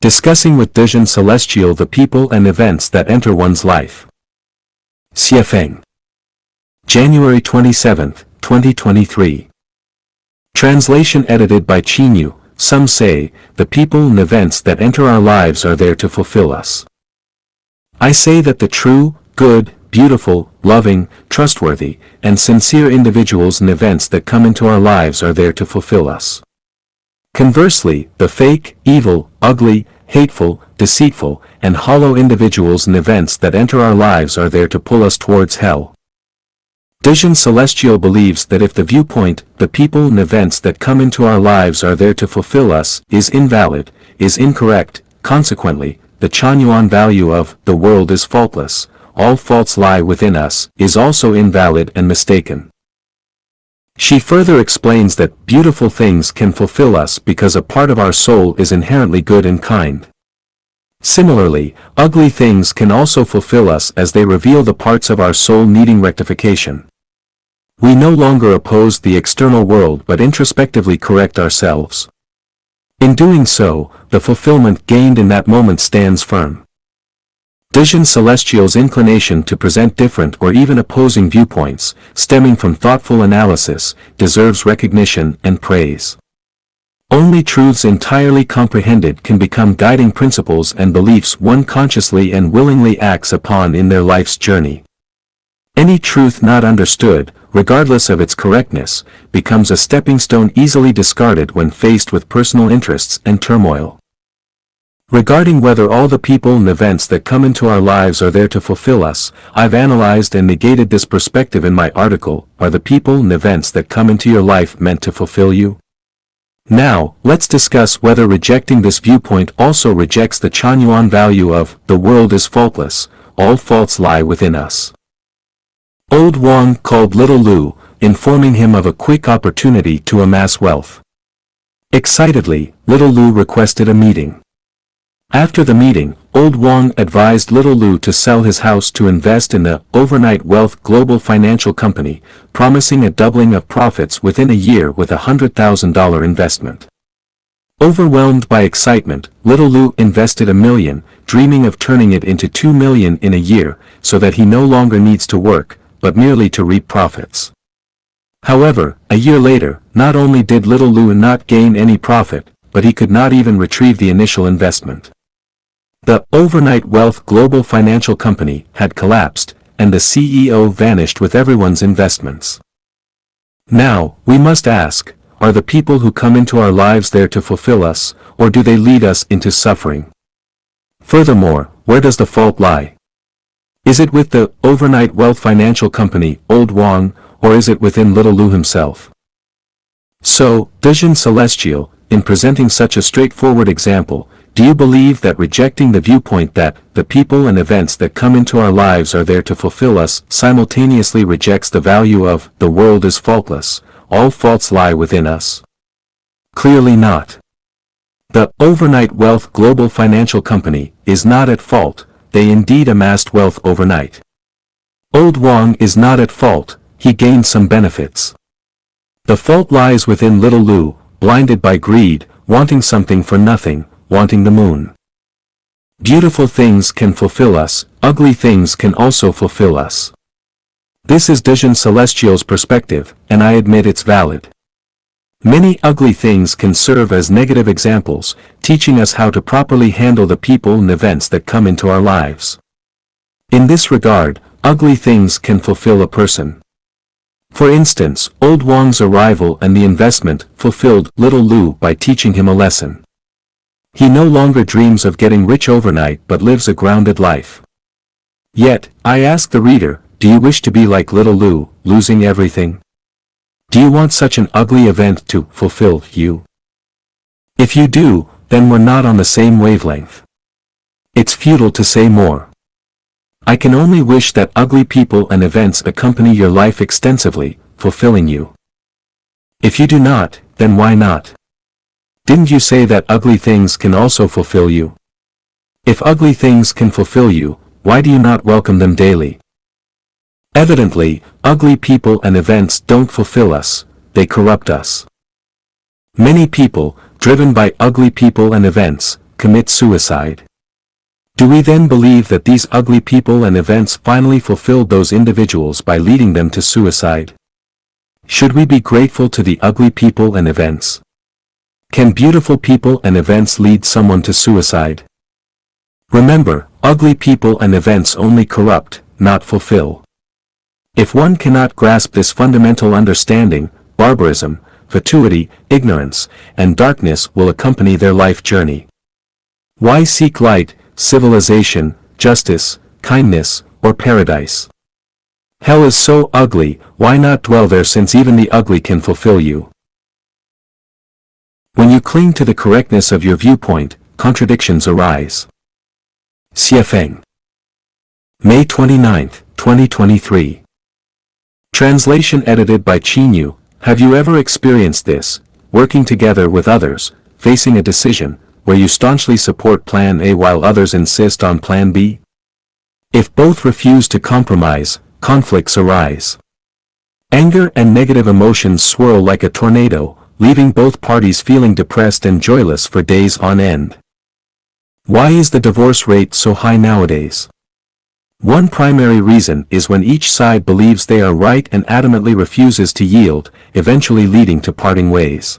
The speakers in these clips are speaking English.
Discussing with Dezhan Celestial the people and events that enter one's life. Xiefeng. January 27, 2023. Translation edited by Qinyu. Some say, the people and events that enter our lives are there to fulfill us. I say that the true, good, beautiful, loving, trustworthy, and sincere individuals and events that come into our lives are there to fulfill us. Conversely, the fake, evil, ugly, hateful, deceitful, and hollow individuals and events that enter our lives are there to pull us towards hell. Dezhan Celestial believes that if the viewpoint, the people and events that come into our lives are there to fulfill us, is invalid, is incorrect, consequently, the Chanyuan value of, the world is faultless, all faults lie within us, is also invalid and mistaken. She further explains that beautiful things can fulfill us because a part of our soul is inherently good and kind. Similarly, ugly things can also fulfill us as they reveal the parts of our soul needing rectification. We no longer oppose the external world but introspectively correct ourselves. In doing so, the fulfillment gained in that moment stands firm. Dezhan Celestial's inclination to present different or even opposing viewpoints, stemming from thoughtful analysis, deserves recognition and praise. Only truths entirely comprehended can become guiding principles and beliefs one consciously and willingly acts upon in their life's journey. Any truth not understood, regardless of its correctness, becomes a stepping stone easily discarded when faced with personal interests and turmoil. Regarding whether all the people and events that come into our lives are there to fulfill us, I've analyzed and negated this perspective in my article, Are the people and events that come into your life meant to fulfill you? Now, let's discuss whether rejecting this viewpoint also rejects the Chanyuan value of, the world is faultless, all faults lie within us. Old Wang called Little Lu, informing him of a quick opportunity to amass wealth. Excitedly, Little Lu requested a meeting. After the meeting, Old Wang advised Little Lu to sell his house to invest in the Overnight Wealth Global Financial Company, promising a doubling of profits within a year with a $100,000 investment. Overwhelmed by excitement, Little Lu invested $1 million, dreaming of turning it into $2 million in a year, so that he no longer needs to work, but merely to reap profits. However, a year later, not only did Little Lu not gain any profit, but he could not even retrieve the initial investment. The Overnight Wealth Global Financial Company had collapsed, and the CEO vanished with everyone's investments. Now, we must ask, are the people who come into our lives there to fulfill us, or do they lead us into suffering? Furthermore, where does the fault lie? Is it with the Overnight Wealth Financial Company, Old Wang, or is it within Little Lu himself? So, Dezhan Celestial, in presenting such a straightforward example, do you believe that rejecting the viewpoint that the people and events that come into our lives are there to fulfill us simultaneously rejects the value of the world is faultless, all faults lie within us? Clearly not. The Overnight Wealth Global Financial Company is not at fault. They indeed amassed wealth overnight. Old Wang is not at fault, he gained some benefits. The fault lies within Little Lu, blinded by greed, wanting something for nothing, wanting the moon. Beautiful things can fulfill us, ugly things can also fulfill us. This is Dezhan Celestial's perspective, and I admit it's valid. Many ugly things can serve as negative examples, teaching us how to properly handle the people and events that come into our lives. In this regard, ugly things can fulfill a person. For instance, Old Wang's arrival and the investment fulfilled Little Lu by teaching him a lesson. He no longer dreams of getting rich overnight but lives a grounded life. Yet, I ask the reader, do you wish to be like Little Lu, losing everything? Do you want such an ugly event to fulfill you? If you do, then we're not on the same wavelength. It's futile to say more. I can only wish that ugly people and events accompany your life extensively, fulfilling you. If you do not, then why not? Didn't you say that ugly things can also fulfill you? If ugly things can fulfill you, why do you not welcome them daily? Evidently, ugly people and events don't fulfill us, they corrupt us. Many people, driven by ugly people and events, commit suicide. Do we then believe that these ugly people and events finally fulfilled those individuals by leading them to suicide? Should we be grateful to the ugly people and events? Can beautiful people and events lead someone to suicide? Remember, ugly people and events only corrupt, not fulfill. If one cannot grasp this fundamental understanding, barbarism, fatuity, ignorance, and darkness will accompany their life journey. Why seek light, civilization, justice, kindness, or paradise? Hell is so ugly, why not dwell there, since even the ugly can fulfill you? When you cling to the correctness of your viewpoint, contradictions arise. Xie Feng. May 29, 2023. Translation edited by Qinyu. Have you ever experienced this, working together with others, facing a decision, where you staunchly support Plan A while others insist on Plan B? If both refuse to compromise, conflicts arise. Anger and negative emotions swirl like a tornado, leaving both parties feeling depressed and joyless for days on end. Why is the divorce rate so high nowadays? One primary reason is when each side believes they are right and adamantly refuses to yield, eventually leading to parting ways.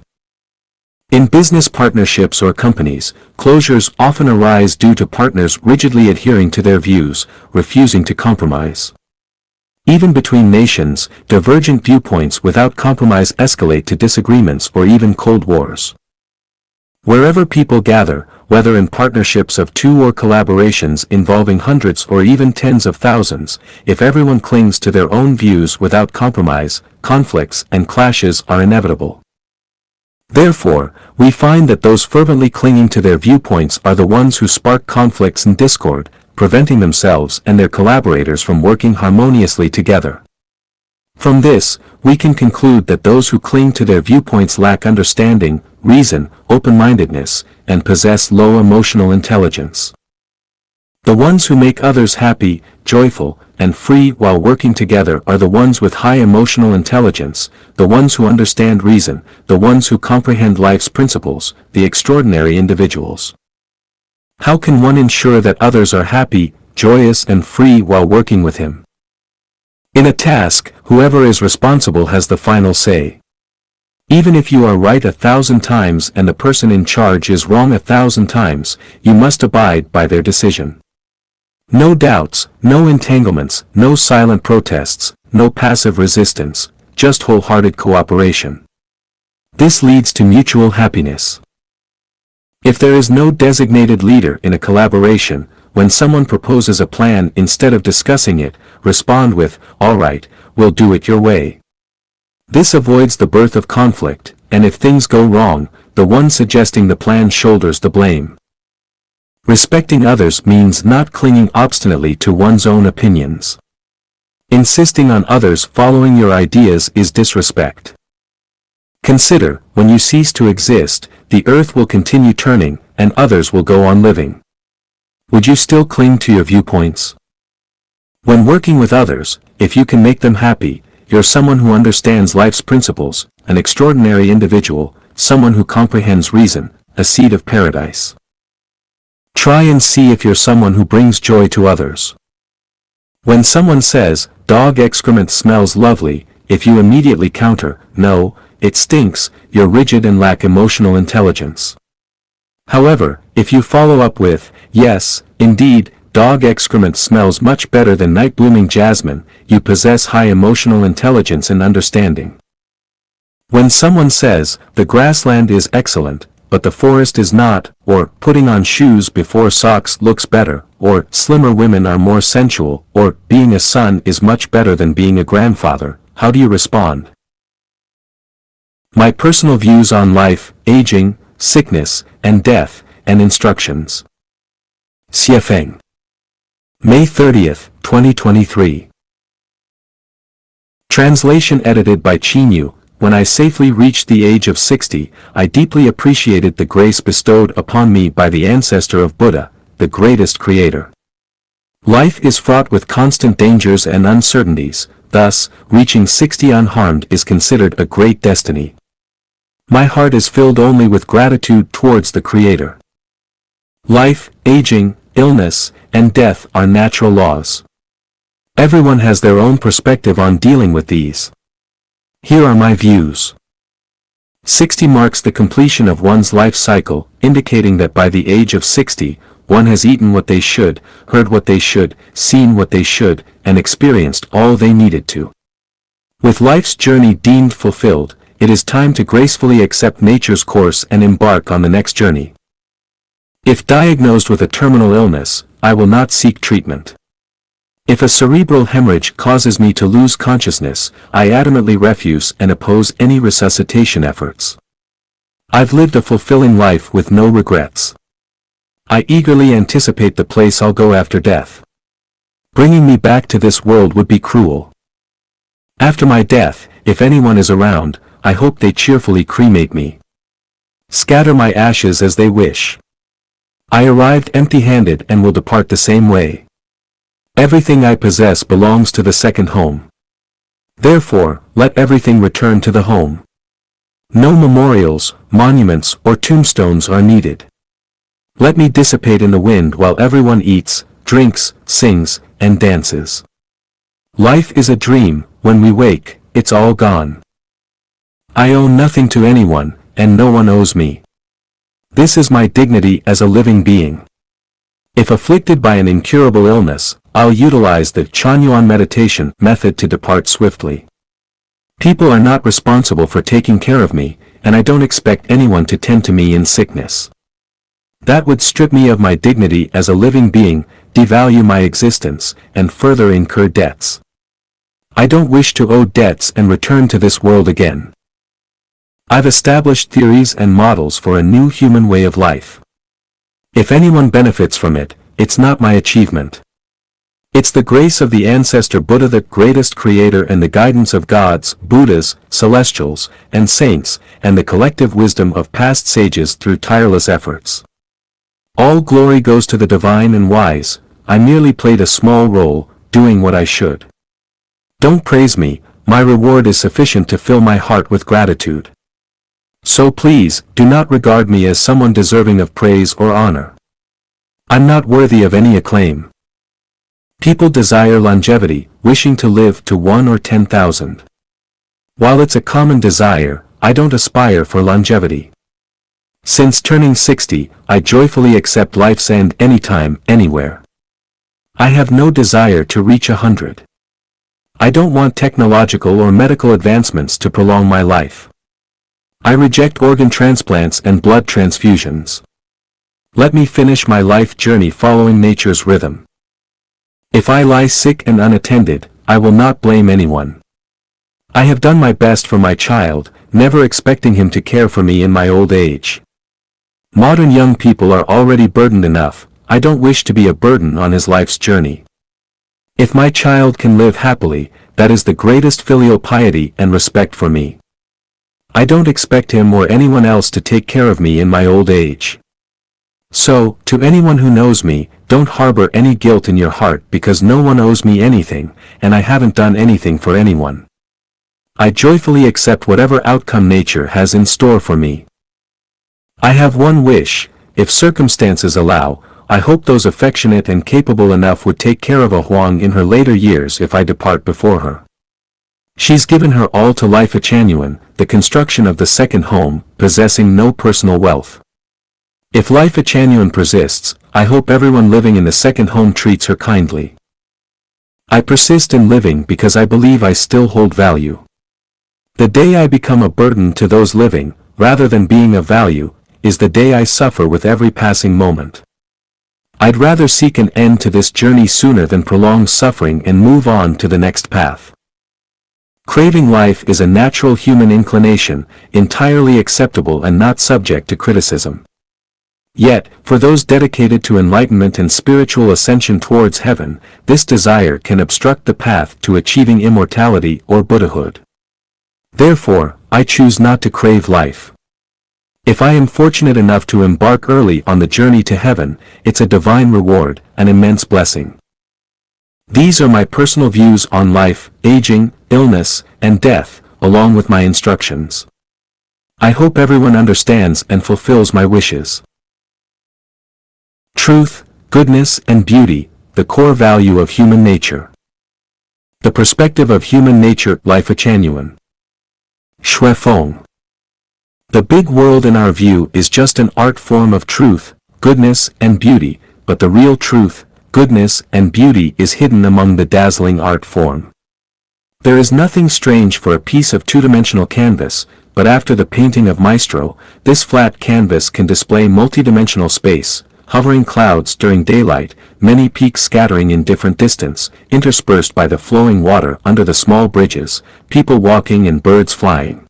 In business partnerships or companies, closures often arise due to partners rigidly adhering to their views, refusing to compromise. Even between nations, divergent viewpoints without compromise escalate to disagreements or even cold wars. Wherever people gather, whether in partnerships of two or collaborations involving hundreds or even tens of thousands, if everyone clings to their own views without compromise, conflicts and clashes are inevitable. Therefore, we find that those fervently clinging to their viewpoints are the ones who spark conflicts and discord, preventing themselves and their collaborators from working harmoniously together. From this, we can conclude that those who cling to their viewpoints lack understanding, reason, open-mindedness, and possess low emotional intelligence. The ones who make others happy, joyful, and free while working together are the ones with high emotional intelligence, the ones who understand reason, the ones who comprehend life's principles, the extraordinary individuals. How can one ensure that others are happy, joyous and free while working with him? In a task, whoever is responsible has the final say. Even if you are right 1,000 times and the person in charge is wrong 1,000 times, you must abide by their decision. No doubts, no entanglements, no silent protests, no passive resistance, just wholehearted cooperation. This leads to mutual happiness. If there is no designated leader in a collaboration, when someone proposes a plan, instead of discussing it, respond with, "All right, we'll do it your way." This avoids the birth of conflict, and if things go wrong, the one suggesting the plan shoulders the blame. Respecting others means not clinging obstinately to one's own opinions. Insisting on others following your ideas is disrespect. Consider, when you cease to exist, the earth will continue turning, and others will go on living. Would you still cling to your viewpoints? When working with others, if you can make them happy, you're someone who understands life's principles, an extraordinary individual, someone who comprehends reason, a seed of paradise. Try and see if you're someone who brings joy to others. When someone says, "Dog excrement smells lovely," if you immediately counter, "No, it stinks," you're rigid and lack emotional intelligence. However, if you follow up with, "Yes, indeed, dog excrement smells much better than night-blooming jasmine," you possess high emotional intelligence and understanding. When someone says, "The grassland is excellent, but the forest is not," or "Putting on shoes before socks looks better," or "Slimmer women are more sensual," or "Being a son is much better than being a grandfather," how do you respond? My personal views on life, aging, sickness, and death, and instructions. Xie Feng. May 30, 2023. Translation edited by Qinyu. When I safely reached the age of 60, I deeply appreciated the grace bestowed upon me by the ancestor of Buddha, the greatest creator. Life is fraught with constant dangers and uncertainties, thus, reaching 60 unharmed is considered a great destiny. My heart is filled only with gratitude towards the Creator. Life, aging, illness, and death are natural laws. Everyone has their own perspective on dealing with these. Here are my views. 60 marks the completion of one's life cycle, indicating that by the age of 60, one has eaten what they should, heard what they should, seen what they should, and experienced all they needed to. With life's journey deemed fulfilled, it is time to gracefully accept nature's course and embark on the next journey. If diagnosed with a terminal illness, I will not seek treatment. If a cerebral hemorrhage causes me to lose consciousness, I adamantly refuse and oppose any resuscitation efforts. I've lived a fulfilling life with no regrets. I eagerly anticipate the place I'll go after death. Bringing me back to this world would be cruel. After my death, if anyone is around, I hope they cheerfully cremate me. Scatter my ashes as they wish. I arrived empty-handed and will depart the same way. Everything I possess belongs to the second home. Therefore, let everything return to the home. No memorials, monuments, or tombstones are needed. Let me dissipate in the wind while everyone eats, drinks, sings, and dances. Life is a dream. When we wake, it's all gone. I owe nothing to anyone, and no one owes me. This is my dignity as a living being. If afflicted by an incurable illness, I'll utilize the Chanyuan meditation method to depart swiftly. People are not responsible for taking care of me, and I don't expect anyone to tend to me in sickness. That would strip me of my dignity as a living being, devalue my existence, and further incur debts. I don't wish to owe debts and return to this world again. I've established theories and models for a new human way of life. If anyone benefits from it, it's not my achievement. It's the grace of the ancestor Buddha, the greatest creator, and the guidance of gods, Buddhas, celestials, and saints, and the collective wisdom of past sages through tireless efforts. All glory goes to the divine and wise. I merely played a small role, doing what I should. Don't praise me, my reward is sufficient to fill my heart with gratitude. So please, do not regard me as someone deserving of praise or honor. I'm not worthy of any acclaim. People desire longevity, wishing to live to 1 or 10,000. While it's a common desire, I don't aspire for longevity. Since turning 60, I joyfully accept life's end anytime, anywhere. I have no desire to reach 100. I don't want technological or medical advancements to prolong my life. I reject organ transplants and blood transfusions. Let me finish my life journey following nature's rhythm. If I lie sick and unattended, I will not blame anyone. I have done my best for my child, never expecting him to care for me in my old age. Modern young people are already burdened enough. I don't wish to be a burden on his life's journey. If my child can live happily, that is the greatest filial piety and respect for me. I don't expect him or anyone else to take care of me in my old age. So, to anyone who knows me, don't harbor any guilt in your heart because no one owes me anything, and I haven't done anything for anyone. I joyfully accept whatever outcome nature has in store for me. I have one wish. If circumstances allow, I hope those affectionate and capable enough would take care of a Huang in her later years if I depart before her. She's given her all to Life Chanyuan, the construction of the second home, possessing no personal wealth. If Life Chanyuan persists, I hope everyone living in the second home treats her kindly. I persist in living because I believe I still hold value. The day I become a burden to those living, rather than being of value, is the day I suffer with every passing moment. I'd rather seek an end to this journey sooner than prolong suffering and move on to the next path. Craving life is a natural human inclination, entirely acceptable and not subject to criticism. Yet, for those dedicated to enlightenment and spiritual ascension towards heaven, this desire can obstruct the path to achieving immortality or Buddhahood. Therefore, I choose not to crave life. If I am fortunate enough to embark early on the journey to heaven, it's a divine reward, an immense blessing. These are my personal views on life, aging, illness, and death, along with my instructions. I hope everyone understands and fulfills my wishes. Truth, goodness and beauty, the core value of human nature. The perspective of human nature, Life Genuine. Shui Feng. The big world in our view is just an art form of truth, goodness and beauty, but the real truth, goodness and beauty is hidden among the dazzling art form. There is nothing strange for a piece of two-dimensional canvas, but after the painting of Maestro, this flat canvas can display multidimensional space, hovering clouds during daylight, many peaks scattering in different distance, interspersed by the flowing water under the small bridges, people walking and birds flying.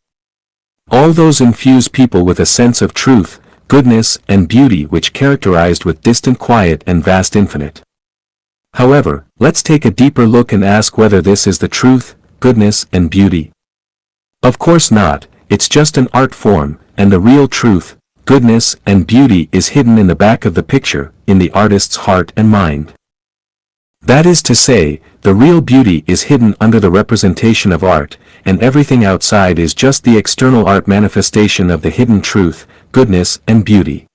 All those infuse people with a sense of truth, goodness and beauty which characterized with distant quiet and vast infinite. However, let's take a deeper look and ask whether this is the truth, goodness and beauty. Of course not, it's just an art form, and the real truth, goodness and beauty is hidden in the back of the picture, in the artist's heart and mind. That is to say, the real beauty is hidden under the representation of art, and everything outside is just the external art manifestation of the hidden truth, goodness and beauty.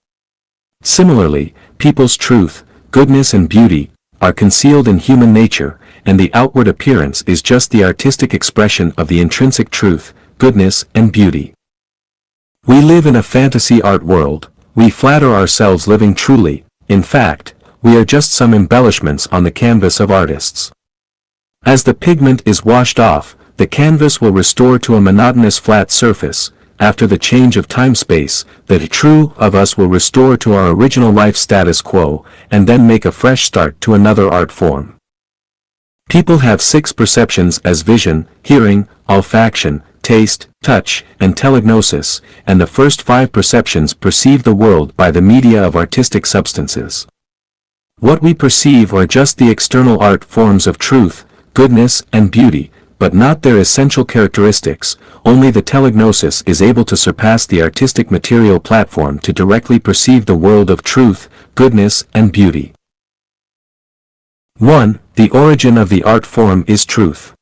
Similarly, people's truth, goodness and beauty, are concealed in human nature, and the outward appearance is just the artistic expression of the intrinsic truth, goodness and beauty. We live in a fantasy art world, we flatter ourselves living truly, in fact, we are just some embellishments on the canvas of artists. As the pigment is washed off, the canvas will restore to a monotonous flat surface. After the change of time-space, the true of us will restore to our original life status quo, and then make a fresh start to another art form. People have 6 perceptions as vision, hearing, olfaction, taste, touch, and telegnosis, and the first 5 perceptions perceive the world by the media of artistic substances. What we perceive are just the external art forms of truth, goodness and beauty, but not their essential characteristics. Only the telegnosis is able to surpass the artistic material platform to directly perceive the world of truth, goodness and beauty. 1. The origin of the art form is truth.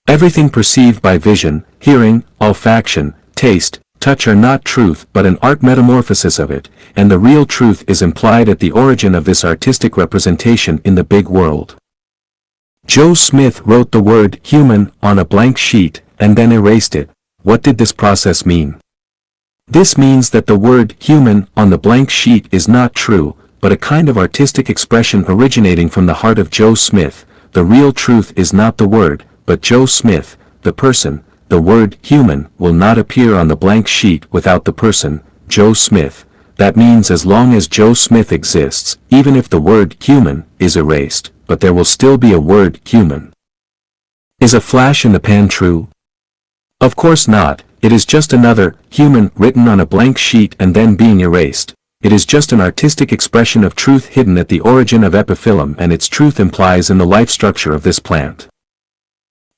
Everything perceived by vision, hearing, olfaction, taste, touch are not truth but an art metamorphosis of it, and the real truth is implied at the origin of this artistic representation in the big world. Joe Smith wrote the word human on a blank sheet and then erased it. What did this process mean? This means that the word human on the blank sheet is not true, but a kind of artistic expression originating from the heart of Joe Smith. The real truth is not the word, but Joe Smith, the person. The word human will not appear on the blank sheet without the person, Joe Smith. That means as long as Joe Smith exists, even if the word human is erased, but there will still be a word human. Is a flash in the pan true? Of course not, it is just another human written on a blank sheet and then being erased. It is just an artistic expression of truth hidden at the origin of epiphyllum, and its truth implies in the life structure of this plant.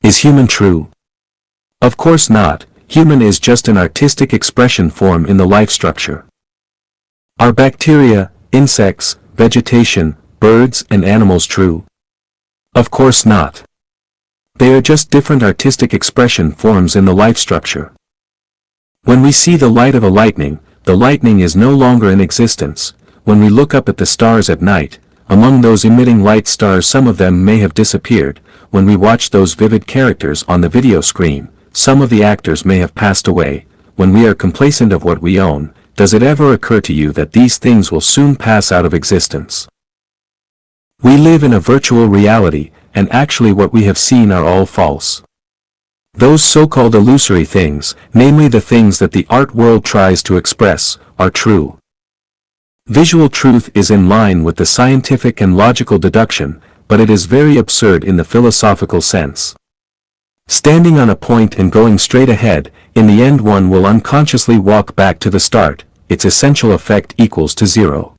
Is human true? Of course not, human is just an artistic expression form in the life structure. Are bacteria, insects, vegetation, birds and animals true? Of course not. They are just different artistic expression forms in the life structure. When we see the light of a lightning, the lightning is no longer in existence. When we look up at the stars at night, among those emitting light stars some of them may have disappeared. When we watch those vivid characters on the video screen, some of the actors may have passed away. When we are complacent of what we own, does it ever occur to you that these things will soon pass out of existence? We live in a virtual reality, and actually what we have seen are all false. Those so-called illusory things, namely the things that the art world tries to express, are true. Visual truth is in line with the scientific and logical deduction, but it is very absurd in the philosophical sense. Standing on a point and going straight ahead, in the end one will unconsciously walk back to the start, its essential effect equals to zero.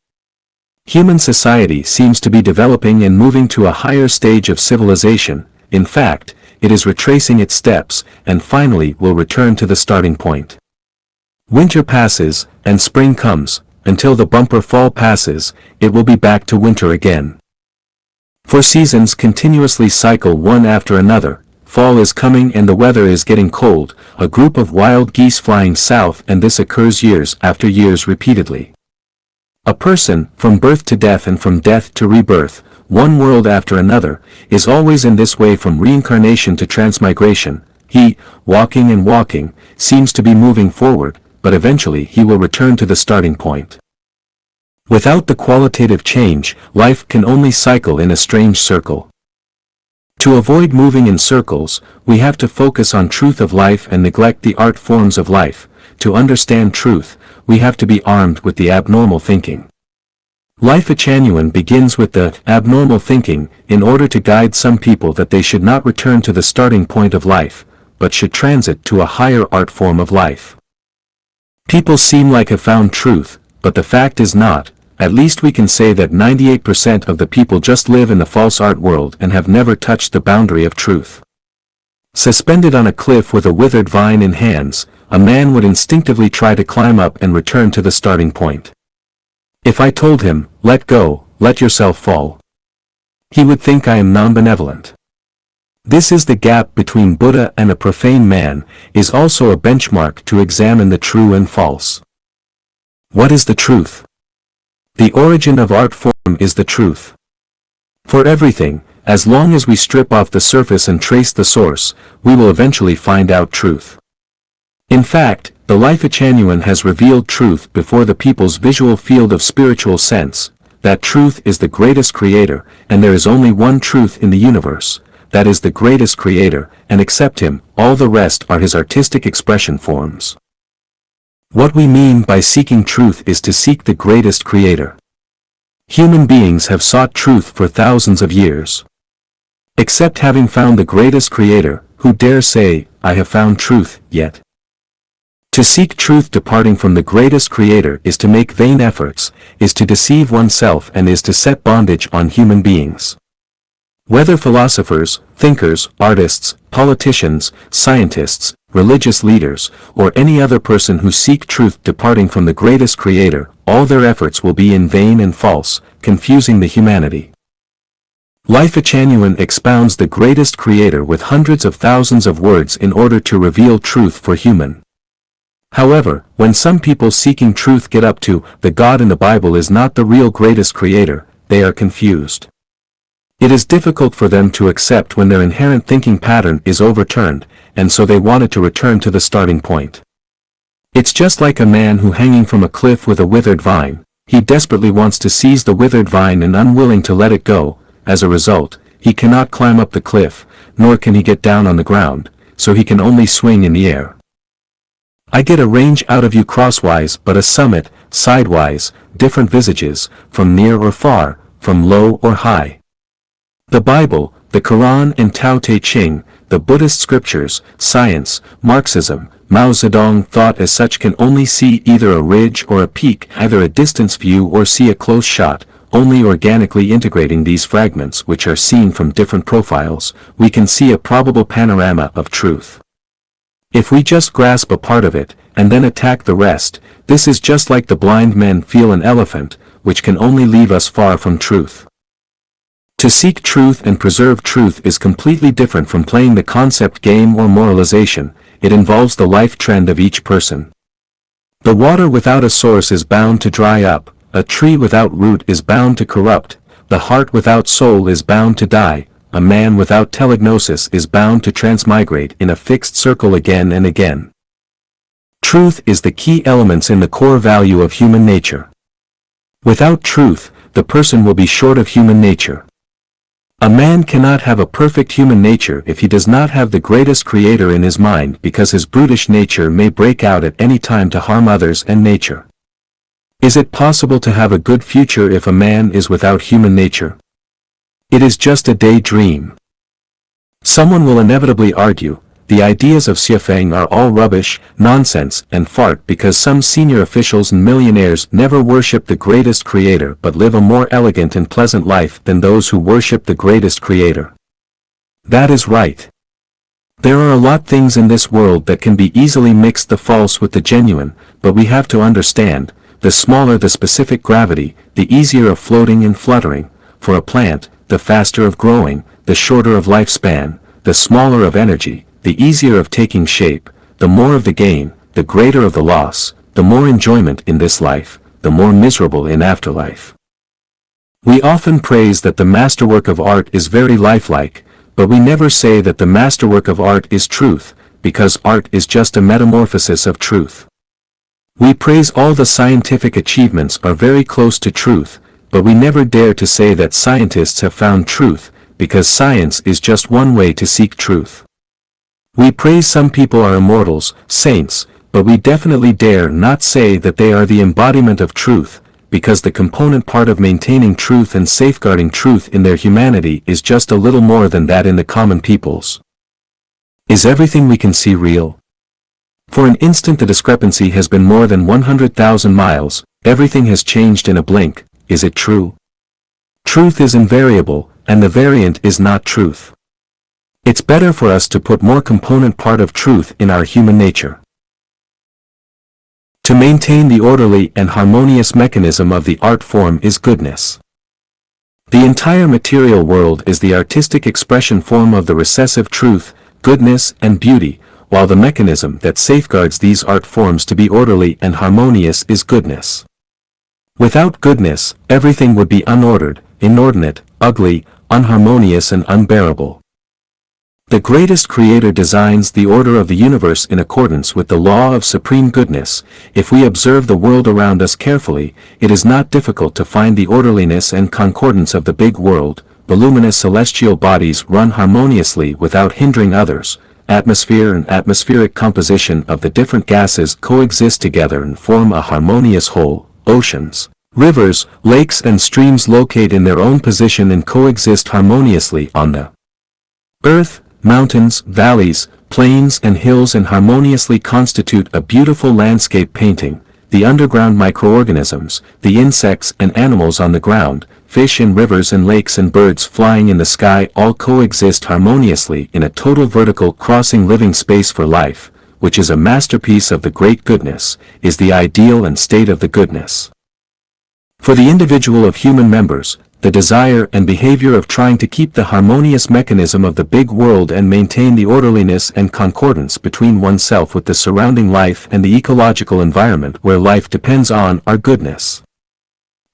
Human society seems to be developing and moving to a higher stage of civilization. In fact, it is retracing its steps, and finally will return to the starting point. Winter passes, and spring comes. Until the bumper fall passes, it will be back to winter again. For seasons continuously cycle one after another. Fall is coming and the weather is getting cold, a group of wild geese flying south, and this occurs years after years repeatedly. A person, from birth to death and from death to rebirth, one world after another, is always in this way from reincarnation to transmigration. He, walking and walking, seems to be moving forward, but eventually he will return to the starting point. Without the qualitative change, life can only cycle in a strange circle. To avoid moving in circles, we have to focus on truth of life and neglect the art forms of life. To understand truth, we have to be armed with the abnormal thinking. Life genuine begins with the abnormal thinking in order to guide some people that they should not return to the starting point of life, but should transit to a higher art form of life. People seem like have found truth, but the fact is not. At least we can say that 98% of the people just live in the false art world and have never touched the boundary of truth. Suspended on a cliff with a withered vine in hands, a man would instinctively try to climb up and return to the starting point. If I told him, let go, let yourself fall, he would think I am non-benevolent. This is the gap between Buddha and a profane man, is also a benchmark to examine the true and false. What is the truth? The origin of art form is the truth. For everything, as long as we strip off the surface and trace the source, we will eventually find out truth. In fact, the Life Genuine has revealed truth before the people's visual field of spiritual sense. That truth is the greatest creator, and there is only one truth in the universe. That is the greatest creator, and except him, all the rest are his artistic expression forms. What we mean by seeking truth is to seek the greatest creator. Human beings have sought truth for thousands of years. Except having found the greatest creator, who dare say, I have found truth, yet. To seek truth departing from the greatest creator is to make vain efforts, is to deceive oneself and is to set bondage on human beings. Whether philosophers, thinkers, artists, politicians, scientists, religious leaders, or any other person who seek truth departing from the greatest creator, all their efforts will be in vain and false, confusing the humanity. Life Genuine expounds the greatest creator with hundreds of thousands of words in order to reveal truth for human. However, when some people seeking truth get up to, the God in the Bible is not the real greatest creator, they are confused. It is difficult for them to accept when their inherent thinking pattern is overturned, and so they wanted to return to the starting point. It's just like a man who hanging from a cliff with a withered vine, he desperately wants to seize the withered vine and unwilling to let it go. As a result, he cannot climb up the cliff, nor can he get down on the ground, so he can only swing in the air. I get a range out of you crosswise but a summit, sidewise, different visages, from near or far, from low or high. The Bible, the Quran and Tao Te Ching, the Buddhist scriptures, science, Marxism, Mao Zedong thought as such can only see either a ridge or a peak, either a distance view or see a close shot. Only organically integrating these fragments which are seen from different profiles, we can see a probable panorama of truth. If we just grasp a part of it, and then attack the rest, this is just like the blind men feel an elephant, which can only leave us far from truth. To seek truth and preserve truth is completely different from playing the concept game or moralization. It involves the life trend of each person. The water without a source is bound to dry up, a tree without root is bound to corrupt, the heart without soul is bound to die, a man without telegnosis is bound to transmigrate in a fixed circle again and again. Truth is the key elements in the core value of human nature. Without truth, the person will be short of human nature. A man cannot have a perfect human nature if he does not have the greatest creator in his mind, because his brutish nature may break out at any time to harm others and nature. Is it possible to have a good future if a man is without human nature? It is just a daydream. Someone will inevitably argue, the ideas of Xiafeng are all rubbish, nonsense, and fart because some senior officials and millionaires never worship the greatest creator but live a more elegant and pleasant life than those who worship the greatest creator. That is right. There are a lot things in this world that can be easily mixed, the false with the genuine, but we have to understand, the smaller the specific gravity, the easier of floating and fluttering. For a plant, the faster of growing, the shorter of lifespan, the smaller of energy, the easier of taking shape, the more of the gain, the greater of the loss, the more enjoyment in this life, the more miserable in afterlife. We often praise that the masterwork of art is very lifelike, but we never say that the masterwork of art is truth, because art is just a metamorphosis of truth. We praise all the scientific achievements are very close to truth, but we never dare to say that scientists have found truth, because science is just one way to seek truth. We praise some people are immortals, saints, but we definitely dare not say that they are the embodiment of truth, because the component part of maintaining truth and safeguarding truth in their humanity is just a little more than that in the common peoples. Is everything we can see real? For an instant the discrepancy has been more than 100,000 miles, everything has changed in a blink, is it true? Truth is invariable, and the variant is not truth. It's better for us to put more component part of truth in our human nature. To maintain the orderly and harmonious mechanism of the art form is goodness. The entire material world is the artistic expression form of the recessive truth, goodness and beauty, while the mechanism that safeguards these art forms to be orderly and harmonious is goodness. Without goodness, everything would be unordered, inordinate, ugly, unharmonious and unbearable. The greatest creator designs the order of the universe in accordance with the law of supreme goodness. If we observe the world around us carefully, it is not difficult to find the orderliness and concordance of the big world. The luminous celestial bodies run harmoniously without hindering others. Atmosphere and atmospheric composition of the different gases coexist together and form a harmonious whole. Oceans, rivers, lakes and streams locate in their own position and coexist harmoniously on the earth. Mountains, valleys, plains and hills and harmoniously constitute a beautiful landscape painting. The underground microorganisms, the insects and animals on the ground, fish in rivers and lakes and birds flying in the sky all coexist harmoniously in a total vertical crossing living space for life, which is a masterpiece of the great goodness, is the ideal and state of the goodness. For the individual of human members, the desire and behavior of trying to keep the harmonious mechanism of the big world and maintain the orderliness and concordance between oneself with the surrounding life and the ecological environment where life depends on are goodness.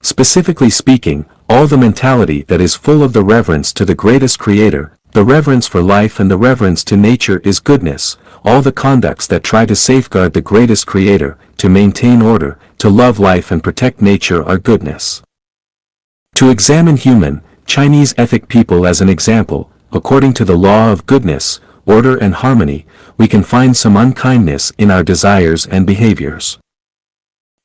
Specifically speaking, all the mentality that is full of the reverence to the greatest creator, the reverence for life and the reverence to nature is goodness. All the conducts that try to safeguard the greatest creator, to maintain order, to love life and protect nature are goodness. To examine human, Chinese ethic people as an example, according to the law of goodness, order and harmony, we can find some unkindness in our desires and behaviors.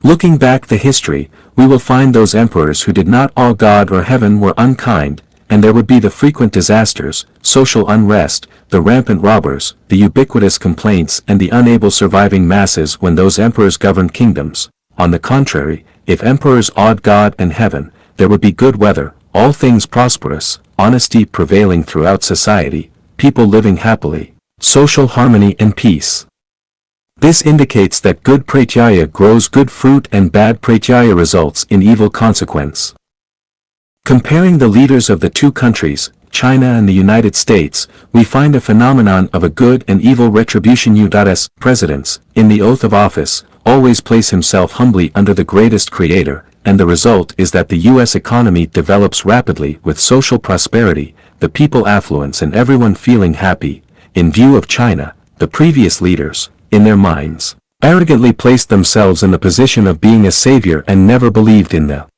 Looking back the history, we will find those emperors who did not awe God or heaven were unkind, and there would be the frequent disasters, social unrest, the rampant robbers, the ubiquitous complaints and the unable surviving masses when those emperors governed kingdoms. On the contrary, if emperors awed God and heaven, there would be good weather, all things prosperous, honesty prevailing throughout society, people living happily, social harmony and peace. This indicates that good pratyaya grows good fruit and bad pratyaya results in evil consequence. Comparing the leaders of the two countries, China and the United States, we find a phenomenon of a good and evil retribution. U.S. presidents, in the oath of office, always place himself humbly under the greatest creator, and the result is that the U.S. economy develops rapidly with social prosperity, the people affluence and everyone feeling happy. In view of China, the previous leaders, in their minds, arrogantly placed themselves in the position of being a savior and never believed in the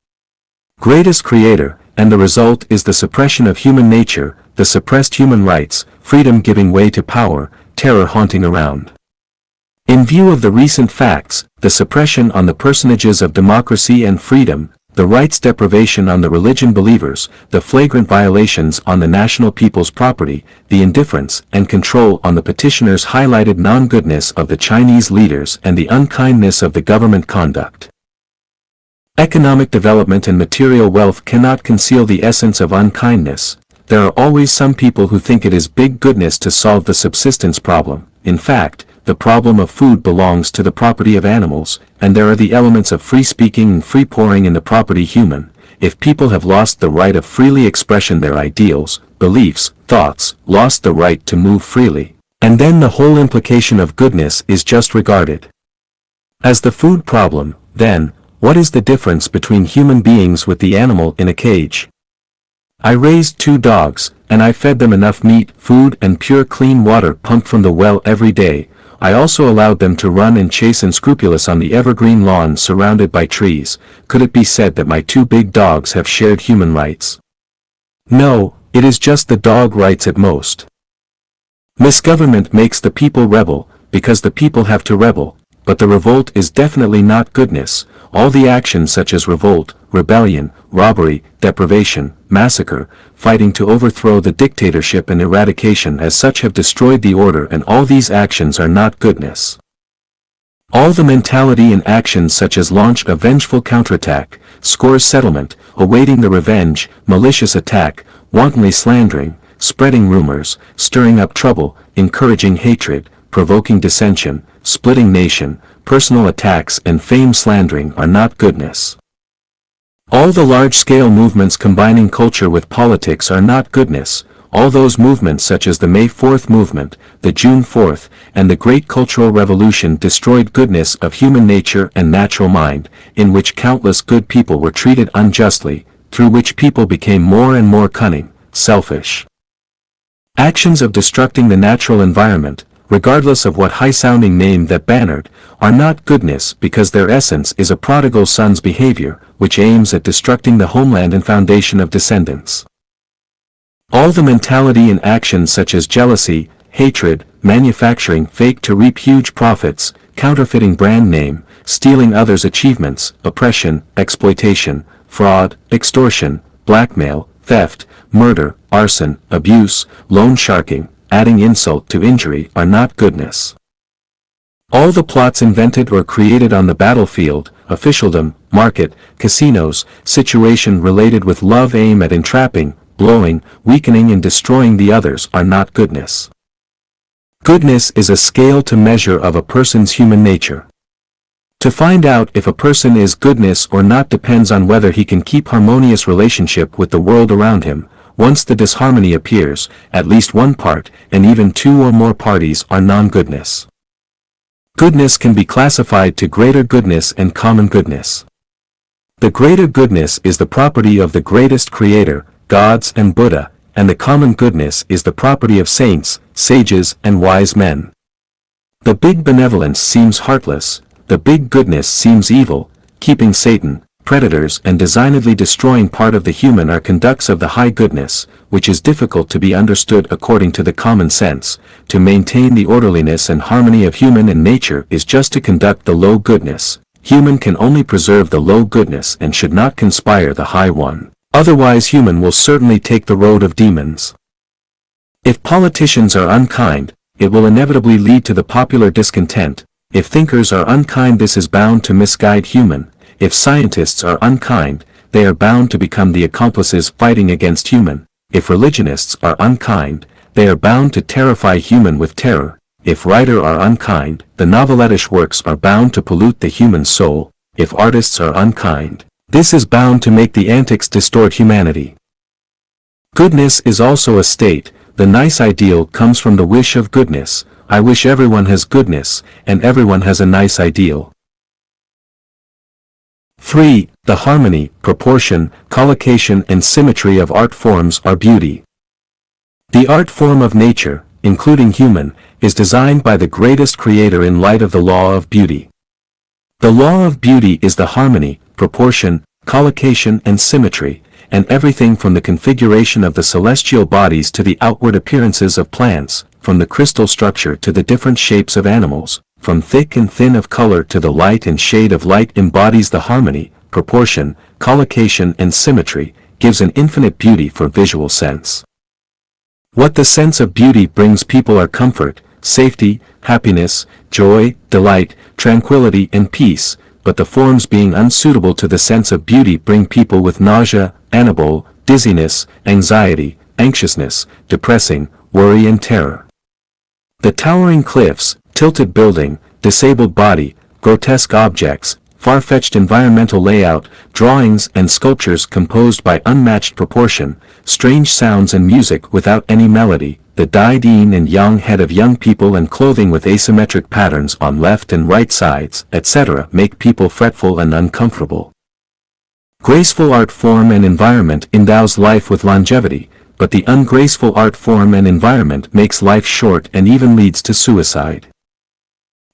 greatest creator, and the result is the suppression of human nature, the suppressed human rights, freedom giving way to power, terror haunting around. In view of the recent facts, the suppression on the personages of democracy and freedom, the rights deprivation on the religion believers, the flagrant violations on the national people's property, the indifference and control on the petitioners highlighted non-goodness of the Chinese leaders and the unkindness of the government conduct. Economic development and material wealth cannot conceal the essence of unkindness. There are always some people who think it is big goodness to solve the subsistence problem. In fact, the problem of food belongs to the property of animals, and there are the elements of free speaking and free pouring in the property human. If people have lost the right of freely expression their ideals, beliefs, thoughts, lost the right to move freely, and then the whole implication of goodness is just regarded as the food problem, then, What is the difference between human beings with the animal in a cage? I raised 2 dogs, and I fed them enough meat, food and pure clean water pumped from the well every day. I also allowed them to run and chase unscrupulous on the evergreen lawn surrounded by trees. Could it be said that my 2 big dogs have shared human rights? No, it is just the dog rights at most. Misgovernment makes the people rebel, because the people have to rebel, but the revolt is definitely not goodness. All the actions such as revolt, rebellion, robbery, deprivation, massacre, fighting to overthrow the dictatorship and eradication as such have destroyed the order, and all these actions are not goodness. All the mentality and actions such as launch a vengeful counterattack, score settlement, awaiting the revenge, malicious attack, wantonly slandering, spreading rumors, stirring up trouble, encouraging hatred, provoking dissension, splitting nation, personal attacks and fame slandering are not goodness. All the large-scale movements combining culture with politics are not goodness. All those movements such as the May 4th movement, the June 4th, and the Great Cultural Revolution destroyed goodness of human nature and natural mind, in which countless good people were treated unjustly, through which people became more and more cunning, selfish. Actions of destructing the natural environment, regardless of what high-sounding name that bannered, are not goodness because their essence is a prodigal son's behavior, which aims at destructing the homeland and foundation of descendants. All the mentality and actions such as jealousy, hatred, manufacturing fake to reap huge profits, counterfeiting brand name, stealing others' achievements, oppression, exploitation, fraud, extortion, blackmail, theft, murder, arson, abuse, loan sharking, adding insult to injury are not goodness. All the plots invented or created on the battlefield, officialdom, market, casinos, situation related with love aim at entrapping, blowing, weakening and destroying the others are not goodness. Goodness is a scale to measure of a person's human nature. To find out if a person is goodness or not depends on whether he can keep harmonious relationship with the world around him. Once the disharmony appears, at least one part, and even 2 or more parties are non-goodness. Goodness can be classified to greater goodness and common goodness. The greater goodness is the property of the greatest creator, gods and Buddha, and the common goodness is the property of saints, sages and wise men. The big benevolence seems heartless, the big goodness seems evil, keeping Satan, predators and designedly destroying part of the human are conducts of the high goodness, which is difficult to be understood according to the common sense. To maintain the orderliness and harmony of human and nature is just to conduct the low goodness. Human can only preserve the low goodness and should not conspire the high one. Otherwise human will certainly take the road of demons. If politicians are unkind, it will inevitably lead to the popular discontent. If thinkers are unkind, this is bound to misguide human. If scientists are unkind, they are bound to become the accomplices fighting against human. If religionists are unkind, they are bound to terrify human with terror. If writers are unkind, the noveletish works are bound to pollute the human soul. If artists are unkind, this is bound to make the antics distort humanity. Goodness is also a state. The nice ideal comes from the wish of goodness. I wish everyone has goodness, and everyone has a nice ideal. 3. The harmony, proportion, collocation and symmetry of art forms are beauty. The art form of nature, including human, is designed by the greatest creator in light of the law of beauty. The law of beauty is the harmony, proportion, collocation and symmetry, and everything from the configuration of the celestial bodies to the outward appearances of plants, from the crystal structure to the different shapes of animals, from thick and thin of color to the light and shade of light embodies the harmony, proportion, collocation and symmetry, gives an infinite beauty for visual sense. What the sense of beauty brings people are comfort, safety, happiness, joy, delight, tranquility and peace, but the forms being unsuitable to the sense of beauty bring people with nausea, anabole, dizziness, anxiety, anxiousness, depressing, worry and terror. The towering cliffs, tilted building, disabled body, grotesque objects, far-fetched environmental layout, drawings and sculptures composed by unmatched proportion, strange sounds and music without any melody, the dyed yin and yang head of young people and clothing with asymmetric patterns on left and right sides, etc. make people fretful and uncomfortable. Graceful art form and environment endows life with longevity, but the ungraceful art form and environment makes life short and even leads to suicide.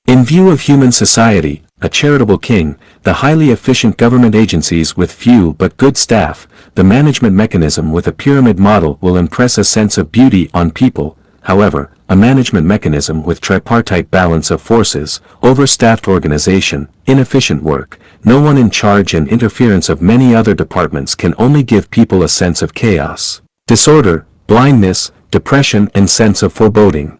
In view of human society, a charitable king, the highly efficient government agencies with few but good staff, the management mechanism with a pyramid model will impress a sense of beauty on people. However, a management mechanism with tripartite balance of forces, overstaffed organization, inefficient work, no one in charge and interference of many other departments can only give people a sense of chaos, disorder, blindness, depression and sense of foreboding.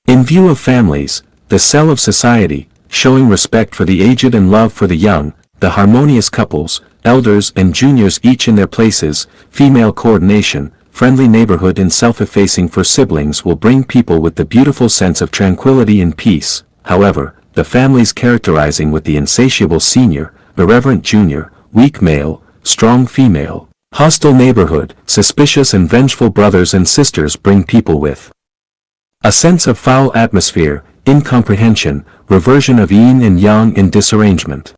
In view of families, the cell of society, showing respect for the aged and love for the young, the harmonious couples, elders and juniors each in their places, female coordination, friendly neighborhood and self-effacing for siblings will bring people with the beautiful sense of tranquility and peace. However, the families characterizing with the insatiable senior, irreverent junior, weak male, strong female, hostile neighborhood, suspicious and vengeful brothers and sisters bring people with a sense of foul atmosphere, incomprehension, reversion of yin and yang in disarrangement.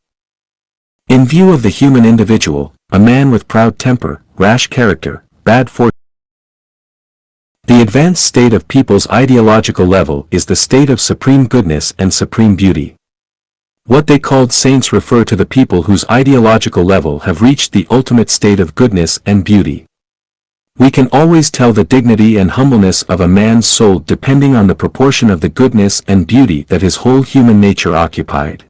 In view of the human individual, a man with proud temper, rash character, bad fortune. The advanced state of people's ideological level is the state of supreme goodness and supreme beauty. What they called saints refer to the people whose ideological level have reached the ultimate state of goodness and beauty. We can always tell the dignity and humbleness of a man's soul depending on the proportion of the goodness and beauty that his whole human nature occupied.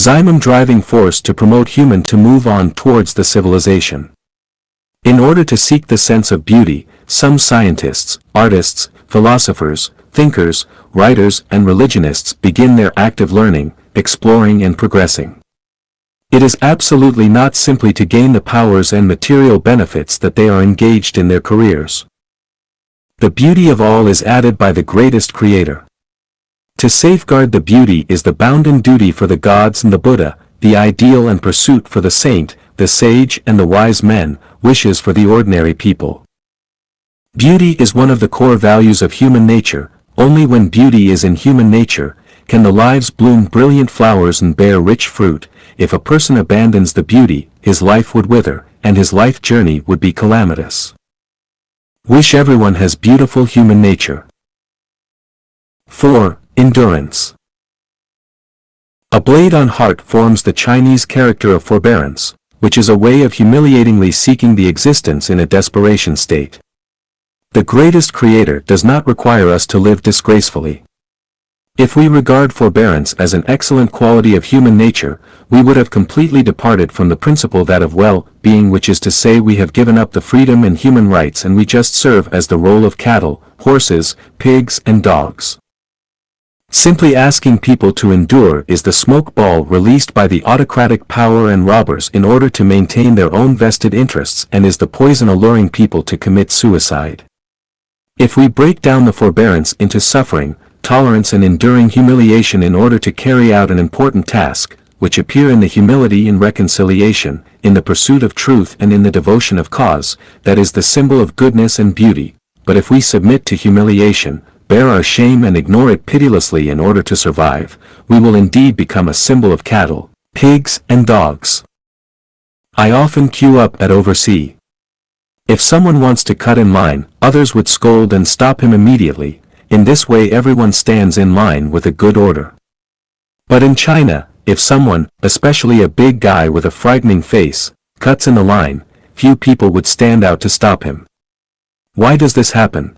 Ximum driving force to promote human to move on towards the civilization. In order to seek the sense of beauty, some scientists, artists, philosophers, thinkers, writers and religionists begin their active learning, exploring and progressing. It is absolutely not simply to gain the powers and material benefits that they are engaged in their careers. The beauty of all is added by the greatest Creator. To safeguard the beauty is the bounden duty for the gods and the Buddha, the ideal and pursuit for the saint, the sage and the wise men, wishes for the ordinary people. Beauty is one of the core values of human nature. Only when beauty is in human nature, can the lives bloom brilliant flowers and bear rich fruit. If a person abandons the beauty, his life would wither, and his life journey would be calamitous. Wish everyone has beautiful human nature. 4. Endurance. A blade on heart forms the Chinese character of forbearance, which is a way of humiliatingly seeking the existence in a desperation state. The greatest Creator does not require us to live disgracefully. If we regard forbearance as an excellent quality of human nature, we would have completely departed from the principle that of well-being, which is to say we have given up the freedom and human rights and we just serve as the role of cattle, horses, pigs and dogs. Simply asking people to endure is the smoke ball released by the autocratic power and robbers in order to maintain their own vested interests and is the poison alluring people to commit suicide. If we break down the forbearance into suffering, tolerance and enduring humiliation in order to carry out an important task, which appear in the humility and reconciliation, in the pursuit of truth and in the devotion of cause, that is the symbol of goodness and beauty. But if we submit to humiliation, bear our shame and ignore it pitilessly in order to survive, we will indeed become a symbol of cattle, pigs and dogs. I often queue up at overseas. If someone wants to cut in line, others would scold and stop him immediately. In this way everyone stands in line with a good order. But in China, if someone, especially a big guy with a frightening face, cuts in the line, few people would stand out to stop him. Why does this happen?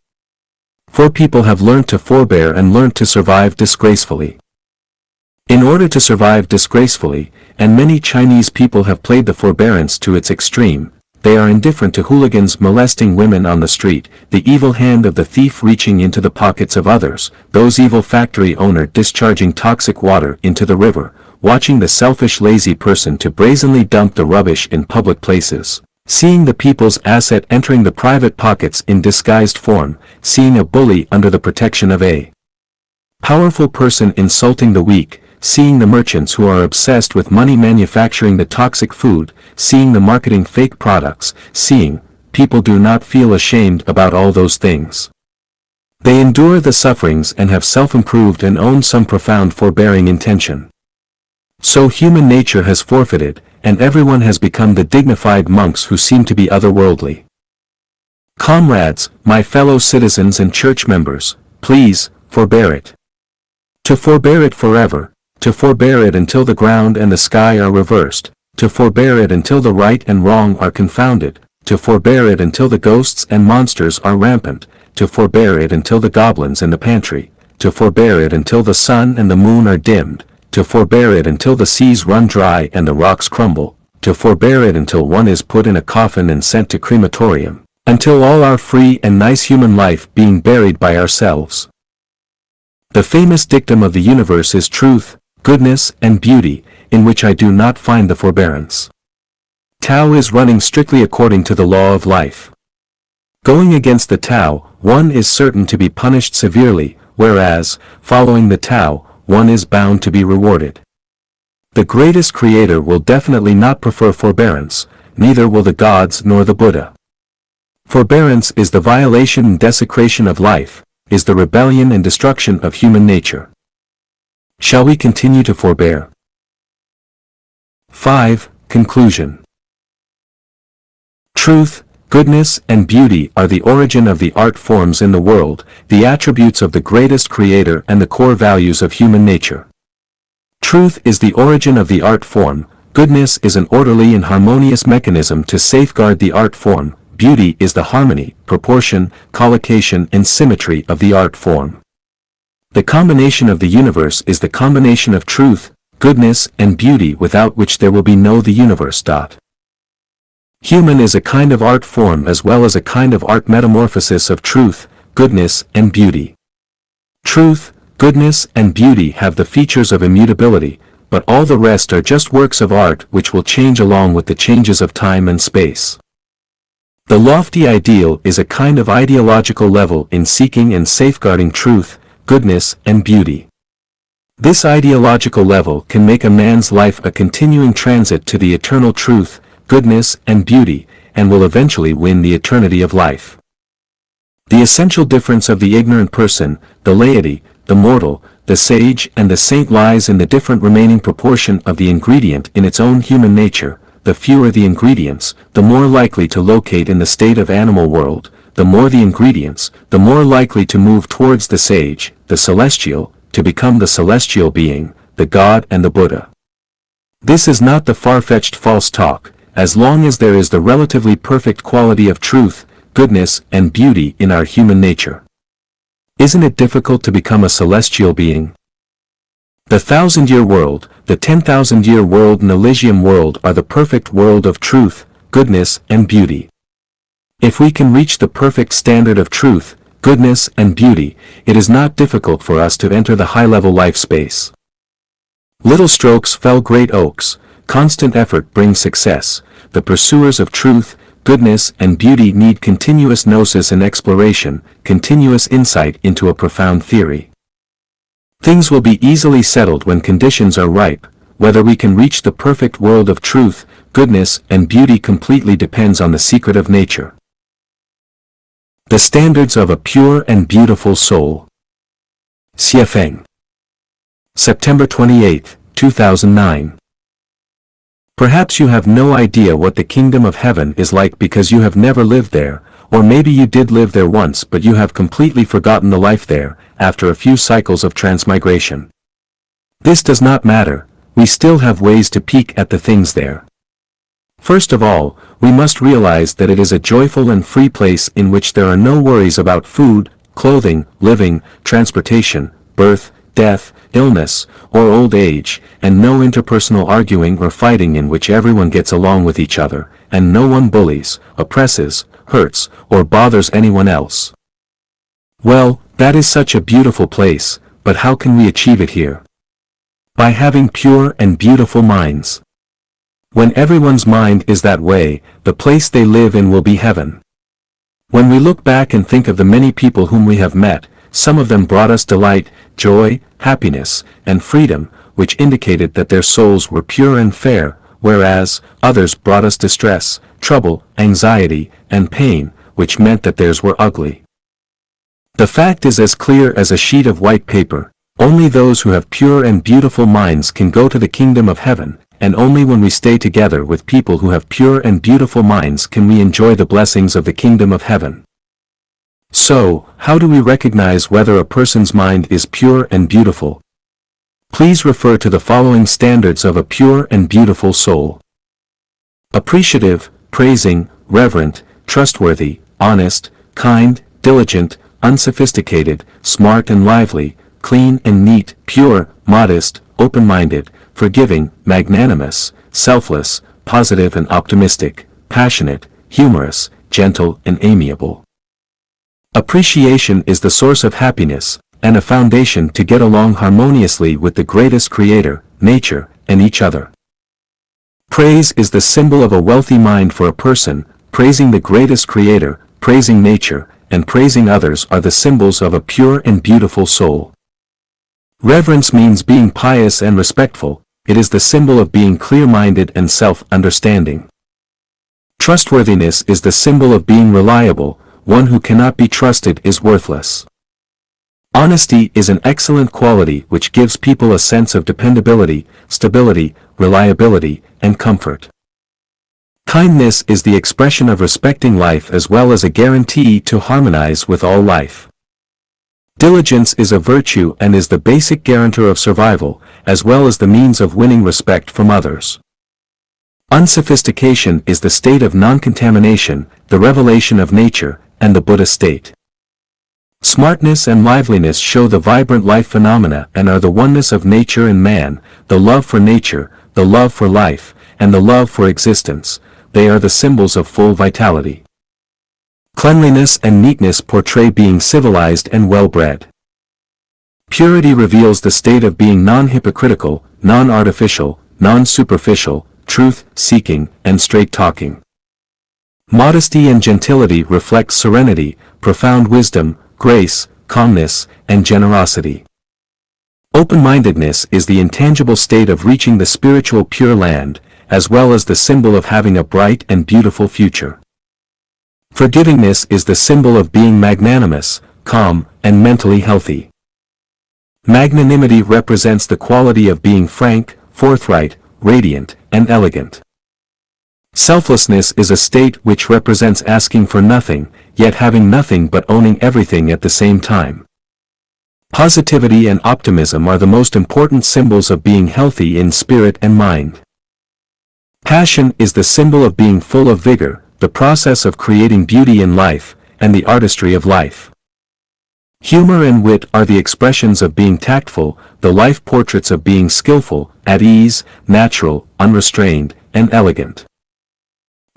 For people have learned to forbear and learned to survive disgracefully. In order to survive disgracefully, and many Chinese people have played the forbearance to its extreme, they are indifferent to hooligans molesting women on the street, the evil hand of the thief reaching into the pockets of others, those evil factory owner discharging toxic water into the river, watching the selfish lazy person to brazenly dump the rubbish in public places, seeing the people's asset entering the private pockets in disguised form, seeing a bully under the protection of a powerful person insulting the weak, seeing the merchants who are obsessed with money manufacturing the toxic food, seeing the marketing fake products, seeing, people do not feel ashamed about all those things. They endure the sufferings and have self-improved and own some profound forbearing intention. So human nature has forfeited, and everyone has become the dignified monks who seem to be otherworldly. Comrades, my fellow citizens and church members, please, forbear it. To forbear it forever, to forbear it until the ground and the sky are reversed, to forbear it until the right and wrong are confounded, to forbear it until the ghosts and monsters are rampant, to forbear it until the goblins in the pantry, to forbear it until the sun and the moon are dimmed, to forbear it until the seas run dry and the rocks crumble, to forbear it until one is put in a coffin and sent to crematorium, until all our free and nice human life being buried by ourselves. The famous dictum of the universe is truth, goodness and beauty, in which I do not find the forbearance. Tao is running strictly according to the law of life. Going against the Tao, one is certain to be punished severely, whereas, following the Tao, one is bound to be rewarded. The greatest Creator will definitely not prefer forbearance, neither will the gods nor the Buddha. Forbearance is the violation and desecration of life, is the rebellion and destruction of human nature. Shall we continue to forbear? 5. Conclusion. Truth, goodness and beauty are the origin of the art forms in the world, the attributes of the greatest Creator and the core values of human nature. Truth is the origin of the art form, goodness is an orderly and harmonious mechanism to safeguard the art form, beauty is the harmony, proportion, collocation and symmetry of the art form. The combination of the universe is the combination of truth, goodness, and beauty without which there will be no the universe. Human is a kind of art form as well as a kind of art metamorphosis of truth, goodness, and beauty. Truth, goodness, and beauty have the features of immutability, but all the rest are just works of art which will change along with the changes of time and space. The lofty ideal is a kind of ideological level in seeking and safeguarding truth, goodness, and beauty. This ideological level can make a man's life a continuing transit to the eternal truth, goodness, and beauty, and will eventually win the eternity of life. The essential difference of the ignorant person, the laity, the mortal, the sage, and the saint lies in the different remaining proportion of the ingredient in its own human nature. The fewer the ingredients, the more likely to locate in the state of animal world, the more the ingredients, the more likely to move towards the sage, the celestial, to become the celestial being, the God and the Buddha. This is not the far-fetched false talk, as long as there is the relatively perfect quality of truth, goodness, and beauty in our human nature. Isn't it difficult to become a celestial being? The 1,000-year world, the 10,000-year world and Elysium world are the perfect world of truth, goodness, and beauty. If we can reach the perfect standard of truth, goodness, and beauty, it is not difficult for us to enter the high-level life space. Little strokes fell great oaks, constant effort brings success. The pursuers of truth, goodness, and beauty need continuous gnosis and exploration, continuous insight into a profound theory. Things will be easily settled when conditions are ripe. Whether we can reach the perfect world of truth, goodness, and beauty completely depends on the secret of nature. The standards of a pure and beautiful soul. Xiefeng. September 28, 2009. Perhaps you have no idea what the kingdom of heaven is like because you have never lived there, or maybe you did live there once but you have completely forgotten the life there, after a few cycles of transmigration. This does not matter, we still have ways to peek at the things there. First of all, we must realize that it is a joyful and free place in which there are no worries about food, clothing, living, transportation, birth, death, illness, or old age, and no interpersonal arguing or fighting in which everyone gets along with each other, and no one bullies, oppresses, hurts, or bothers anyone else. Well, that is such a beautiful place, but how can we achieve it here? By having pure and beautiful minds. When everyone's mind is that way, the place they live in will be heaven. When we look back and think of the many people whom we have met, some of them brought us delight, joy, happiness, and freedom, which indicated that their souls were pure and fair, whereas others brought us distress, trouble, anxiety, and pain, which meant that theirs were ugly. The fact is as clear as a sheet of white paper. Only those who have pure and beautiful minds can go to the kingdom of heaven, and only when we stay together with people who have pure and beautiful minds can we enjoy the blessings of the kingdom of heaven. So, how do we recognize whether a person's mind is pure and beautiful? Please refer to the following standards of a pure and beautiful soul. Appreciative, praising, reverent, trustworthy, honest, kind, diligent, unsophisticated, smart and lively, clean and neat, pure, modest, open-minded, forgiving, magnanimous, selfless, positive and optimistic, passionate, humorous, gentle and amiable. Appreciation is the source of happiness, and a foundation to get along harmoniously with the greatest creator, nature, and each other. Praise is the symbol of a wealthy mind for a person. Praising the greatest creator, praising nature, and praising others are the symbols of a pure and beautiful soul. Reverence means being pious and respectful. It is the symbol of being clear-minded and self-understanding. Trustworthiness is the symbol of being reliable. One who cannot be trusted is worthless. Honesty is an excellent quality which gives people a sense of dependability, stability, reliability, and comfort. Kindness is the expression of respecting life as well as a guarantee to harmonize with all life. Diligence is a virtue and is the basic guarantor of survival, as well as the means of winning respect from others. Unsophistication is the state of non-contamination, the revelation of nature, and the Buddha state. Smartness and liveliness show the vibrant life phenomena and are the oneness of nature and man, the love for nature, the love for life, and the love for existence. They are the symbols of full vitality. Cleanliness and neatness portray being civilized and well-bred. Purity reveals the state of being non-hypocritical, non-artificial, non-superficial, truth-seeking, and straight-talking. Modesty and gentility reflect serenity, profound wisdom, grace, calmness, and generosity. Open-mindedness is the intangible state of reaching the spiritual Pure Land, as well as the symbol of having a bright and beautiful future. Forgivingness is the symbol of being magnanimous, calm, and mentally healthy. Magnanimity represents the quality of being frank, forthright, radiant, and elegant. Selflessness is a state which represents asking for nothing, yet having nothing but owning everything at the same time. Positivity and optimism are the most important symbols of being healthy in spirit and mind. Passion is the symbol of being full of vigor, the process of creating beauty in life, and the artistry of life. Humor and wit are the expressions of being tactful, the life portraits of being skillful, at ease, natural, unrestrained, and elegant.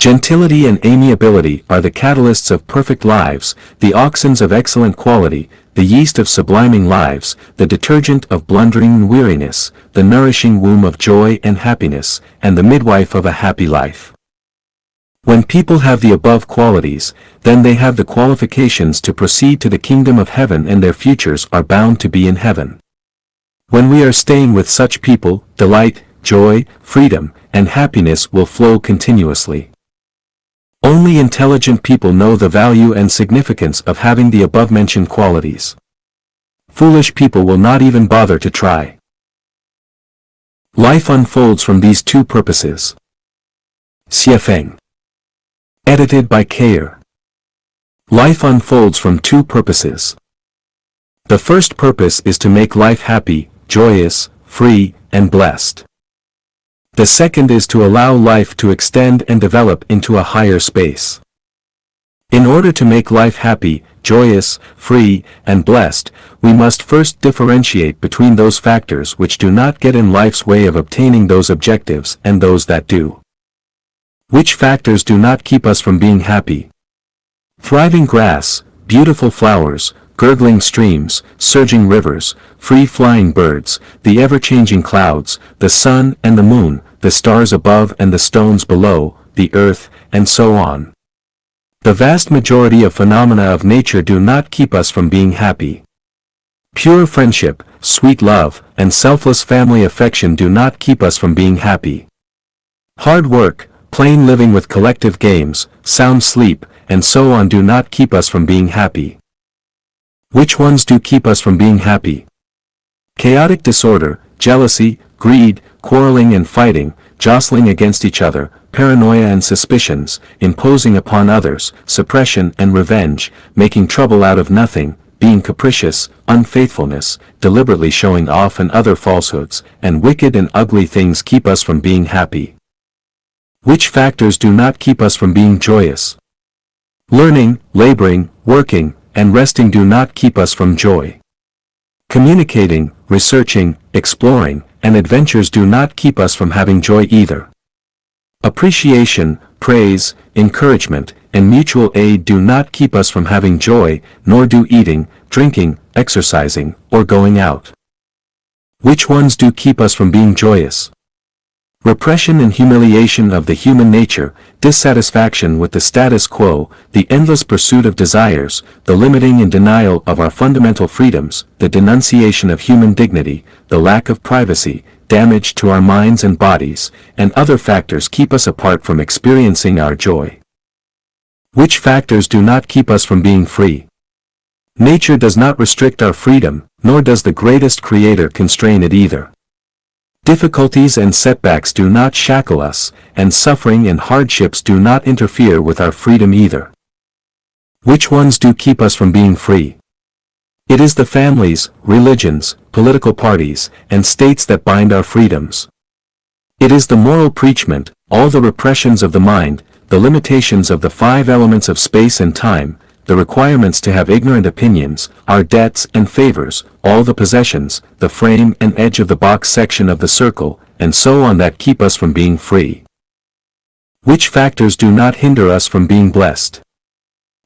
Gentility and amiability are the catalysts of perfect lives, the oxens of excellent quality, the yeast of subliming lives, the detergent of blundering and weariness, the nourishing womb of joy and happiness, and the midwife of a happy life. When people have the above qualities, then they have the qualifications to proceed to the kingdom of heaven, and their futures are bound to be in heaven. When we are staying with such people, delight, joy, freedom, and happiness will flow continuously. Only intelligent people know the value and significance of having the above-mentioned qualities. Foolish people will not even bother to try. Life unfolds from these two purposes. Xie Feng. Edited by Kayer. Life unfolds from two purposes. The first purpose is to make life happy, joyous, free, and blessed. The second is to allow life to extend and develop into a higher space. In order to make life happy, joyous, free, and blessed, we must first differentiate between those factors which do not get in life's way of obtaining those objectives and those that do. Which factors do not keep us from being happy? Thriving grass, beautiful flowers, gurgling streams, surging rivers, free-flying birds, the ever-changing clouds, the sun and the moon, the stars above and the stones below, the earth, and so on. The vast majority of phenomena of nature do not keep us from being happy. Pure friendship, sweet love, and selfless family affection do not keep us from being happy. Hard work, plain living with collective games, sound sleep, and so on do not keep us from being happy. Which ones do keep us from being happy? Chaotic disorder, jealousy, greed, quarreling and fighting, jostling against each other, paranoia and suspicions, imposing upon others, suppression and revenge, making trouble out of nothing, being capricious, unfaithfulness, deliberately showing off and other falsehoods, and wicked and ugly things keep us from being happy. Which factors do not keep us from being joyous? Learning, laboring, working, and resting do not keep us from joy. Communicating, researching, exploring, and adventures do not keep us from having joy either. Appreciation, praise, encouragement, and mutual aid do not keep us from having joy, nor do eating, drinking, exercising, or going out. Which ones do keep us from being joyous? Repression and humiliation of the human nature, dissatisfaction with the status quo, the endless pursuit of desires, the limiting and denial of our fundamental freedoms, the denunciation of human dignity, the lack of privacy, damage to our minds and bodies, and other factors keep us apart from experiencing our joy. Which factors do not keep us from being free? Nature does not restrict our freedom, nor does the greatest creator constrain it either. Difficulties and setbacks do not shackle us, and suffering and hardships do not interfere with our freedom either. Which ones do keep us from being free? It is the families, religions, political parties, and states that bind our freedoms. It is the moral preachment, all the repressions of the mind, the limitations of the five elements of space and time, the requirements to have ignorant opinions, our debts and favors, all the possessions, the frame and edge of the box section of the circle, and so on that keep us from being free. Which factors do not hinder us from being blessed?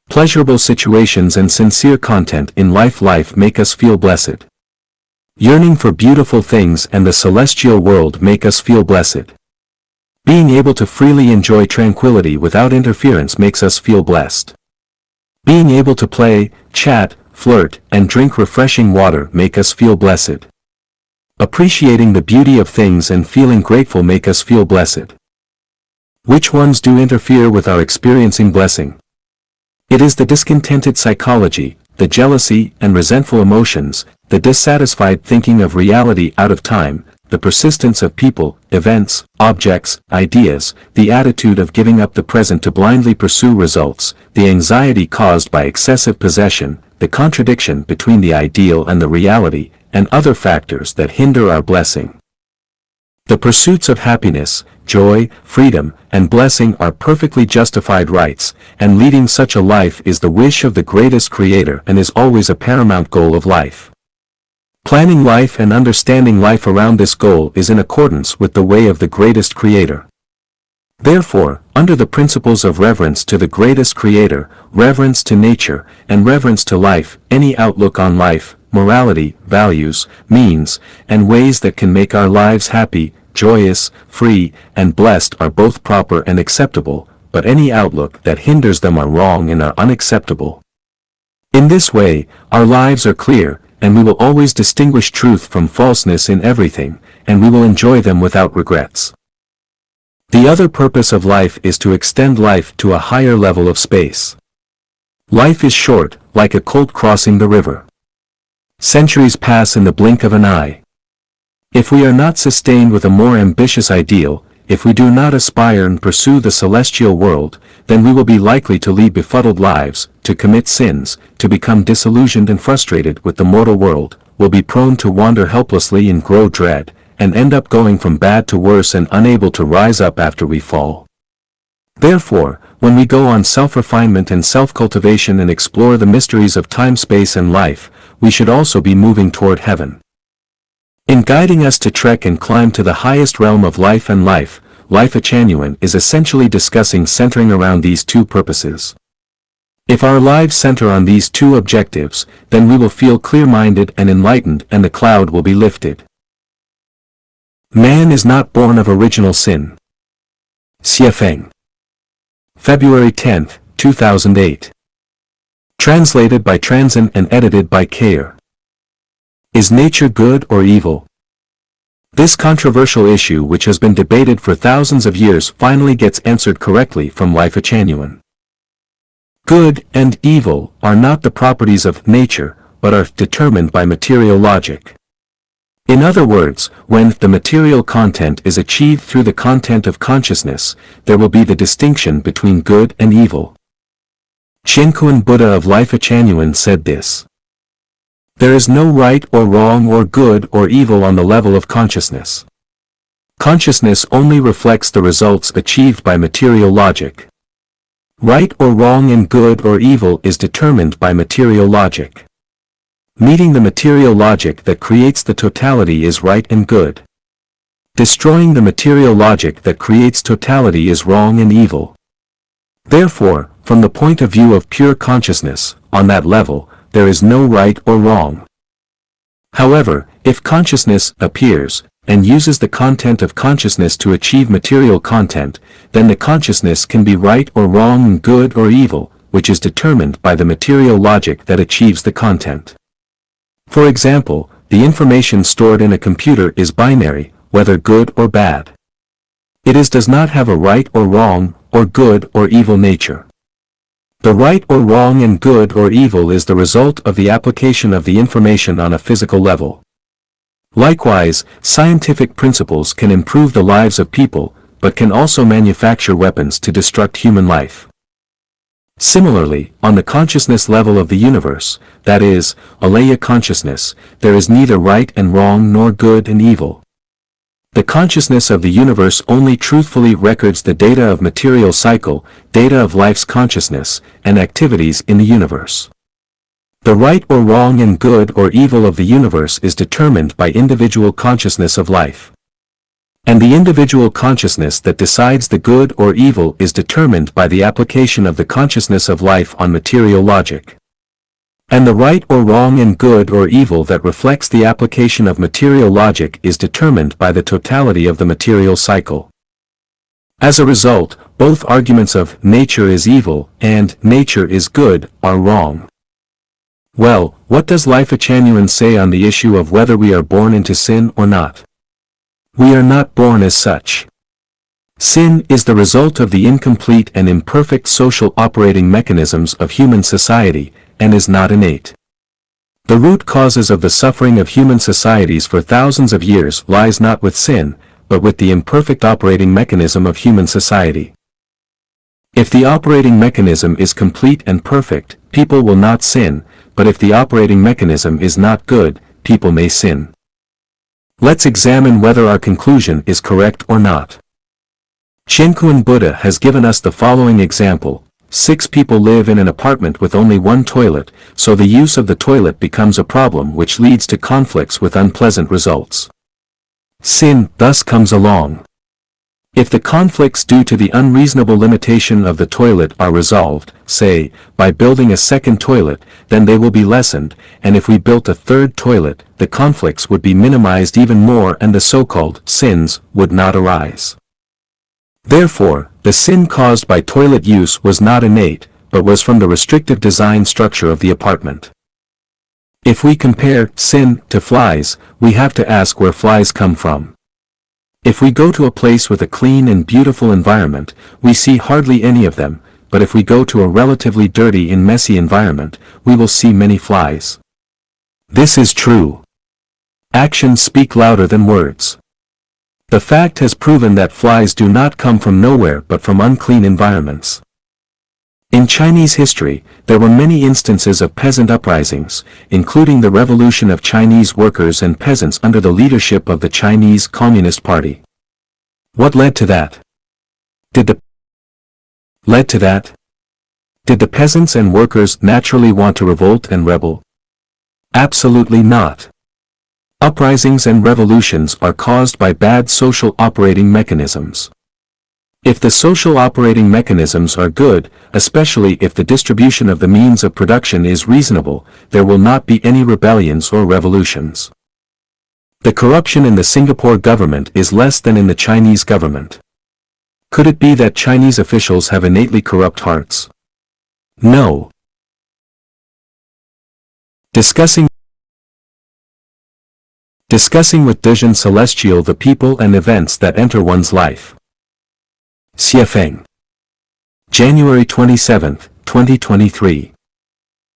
Pleasurable situations and sincere content in life make us feel blessed. Yearning for beautiful things and the celestial world make us feel blessed. Being able to freely enjoy tranquility without interference makes us feel blessed. Being able to play, chat, flirt, and drink refreshing water make us feel blessed. Appreciating the beauty of things and feeling grateful make us feel blessed. Which ones do interfere with our experiencing blessing? It is the discontented psychology, the jealousy and resentful emotions, the dissatisfied thinking of reality out of time, the persistence of people, events, objects, ideas, the attitude of giving up the present to blindly pursue results, the anxiety caused by excessive possession, the contradiction between the ideal and the reality, and other factors that hinder our blessing. The pursuits of happiness, joy, freedom, and blessing are perfectly justified rights, and leading such a life is the wish of the greatest Creator and is always a paramount goal of life. Planning life and understanding life around this goal is in accordance with the way of the greatest Creator. Therefore, under the principles of reverence to the greatest Creator, reverence to nature, and reverence to life, any outlook on life, morality, values, means, and ways that can make our lives happy, joyous, free, and blessed are both proper and acceptable, but any outlook that hinders them are wrong and are unacceptable. In this way, our lives are clear, and we will always distinguish truth from falseness in everything, and we will enjoy them without regrets. The other purpose of life is to extend life to a higher level of space. Life is short, like a colt crossing the river. Centuries pass in the blink of an eye. If we are not sustained with a more ambitious ideal, if we do not aspire and pursue the celestial world, then we will be likely to lead befuddled lives, to commit sins, to become disillusioned and frustrated with the mortal world, will be prone to wander helplessly and grow dread, and end up going from bad to worse and unable to rise up after we fall. Therefore, when we go on self-refinement and self-cultivation and explore the mysteries of time, space and life, we should also be moving toward heaven. In guiding us to trek and climb to the highest realm of life and life, Life Achanyuan is essentially discussing centering around these two purposes. If our lives center on these two objectives, then we will feel clear-minded and enlightened and the cloud will be lifted. Man is not born of original sin. Xiefeng. February 10, 2008. Translated by Transin and edited by Kayer. Is nature good or evil? This controversial issue, which has been debated for thousands of years, finally gets answered correctly from Life Achanyuan. Good and evil are not the properties of nature, but are determined by material logic. In other words, when the material content is achieved through the content of consciousness, there will be the distinction between good and evil. Shinkuan Buddha of Life Achanyuan said this. There is no right or wrong or good or evil on the level of consciousness. Consciousness only reflects the results achieved by material logic. Right or wrong and good or evil is determined by material logic. Meeting the material logic that creates the totality is right and good. Destroying the material logic that creates totality is wrong and evil. Therefore, from the point of view of pure consciousness, on that level, there is no right or wrong. However, if consciousness appears, and uses the content of consciousness to achieve material content, then the consciousness can be right or wrong and good or evil, which is determined by the material logic that achieves the content. For example, the information stored in a computer is binary, whether good or bad. It does not have a right or wrong, or good or evil nature. The right or wrong and good or evil is the result of the application of the information on a physical level. Likewise, scientific principles can improve the lives of people, but can also manufacture weapons to destruct human life. Similarly, on the consciousness level of the universe, that is, Alaya consciousness, there is neither right and wrong nor good and evil. The consciousness of the universe only truthfully records the data of material cycle, data of life's consciousness, and activities in the universe. The right or wrong and good or evil of the universe is determined by individual consciousness of life. And the individual consciousness that decides the good or evil is determined by the application of the consciousness of life on material logic. And the right or wrong and good or evil that reflects the application of material logic is determined by the totality of the material cycle. As a result, both arguments of nature is evil and nature is good are wrong. Well, what does Life Genuine say on the issue of whether we are born into sin or not? We are not born as such. Sin is the result of the incomplete and imperfect social operating mechanisms of human society, and is not innate. The root causes of the suffering of human societies for thousands of years lies not with sin, but with the imperfect operating mechanism of human society. If the operating mechanism is complete and perfect, people will not sin, but if the operating mechanism is not good, people may sin. Let's examine whether our conclusion is correct or not. Shinkuan Buddha has given us the following example. 6 people live in an apartment with only one toilet, so the use of the toilet becomes a problem which leads to conflicts with unpleasant results. Sin thus comes along. If the conflicts due to the unreasonable limitation of the toilet are resolved, say, by building a second toilet, then they will be lessened, and if we built a third toilet, the conflicts would be minimized even more and the so-called sins would not arise. Therefore, the sin caused by toilet use was not innate, but was from the restrictive design structure of the apartment. If we compare sin to flies, we have to ask where flies come from. If we go to a place with a clean and beautiful environment, we see hardly any of them, but if we go to a relatively dirty and messy environment, we will see many flies. This is true. Actions speak louder than words. The fact has proven that flies do not come from nowhere but from unclean environments. In Chinese history, there were many instances of peasant uprisings, including the revolution of Chinese workers and peasants under the leadership of the Chinese Communist Party. What led to that? Did the peasants and workers naturally want to revolt and rebel? Absolutely not. Uprisings and revolutions are caused by bad social operating mechanisms. If the social operating mechanisms are good, especially if the distribution of the means of production is reasonable, there will not be any rebellions or revolutions. The corruption in the Singapore government is less than in the Chinese government. Could it be that Chinese officials have innately corrupt hearts? No. Discussing with Dezhen Celestial the people and events that enter one's life. Xiefeng. January 27, 2023.